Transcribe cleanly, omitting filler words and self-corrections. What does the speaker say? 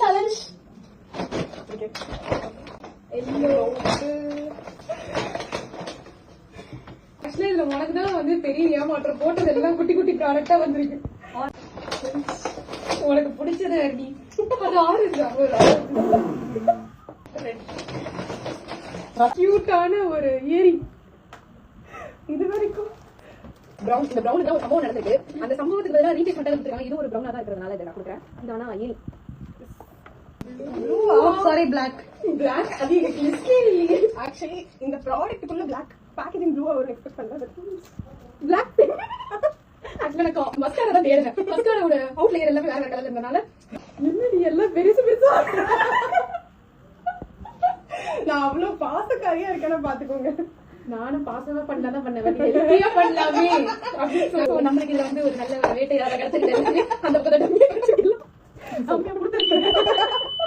Challenge. ஆக்சுவலா இதுல உனக்குதான் வந்து பெரிய ஏமாற்றம். போட்டது எல்லாம் குட்டி குட்டி ப்ராடக்டா வந்திருக்கு. உனக்கு பிடிச்சது அடி அது ஆரஞ்சு. கியூட்டான ஒரு ஏரி. இது வரைக்கும் பிரவுன். இந்த பிரவுன் தான் ஒரு சம்பவம் நடந்திருக்கு. அந்த சம்பவத்துக்கு பதிலாக ரீடேக் மட்டும் கொடுத்துருக்காங்க. இது ஒரு பிரவுனா தான் இருக்கிறதுனால இதை நான் கொடுக்குறேன். இந்த வேணா ஏரி. Sorry black. பிளாக் அது எனக்கு லிஸ்ட்லயே இல்லையே. ஆக்சுவலி இந்த ப்ராடக்ட்டுக்குள்ள பிளாக் பேக்கேஜிங் ப்ளூவா ஒரு எக்ஸ்பெக்ட் பண்ணல. பிளாக் ஆக்சுவலா நான் மஸ்காரா தான் தேடுறேன். மஸ்காராவோட அவுட்லேயர் எல்லாமே வேற கலர் இருந்தனால என்னடி எல்லாம் பெருசு பெருசா. நான் அவ்வளவு பாசக்காரியா இருக்கேன்னு பாத்துக்கோங்க. நானும் பாசமா பண்ணலாம் பண்ணுவேன். ஹெல்த்தியா பண்ணலாமே அப்படின்னு சொல்லி நம்மளுக்கு இதுல வந்து ஒரு நல்ல வேட்டையாட கிடைச்சிருக்கு. அந்த புதன் கொடுத்துருக்கேன்.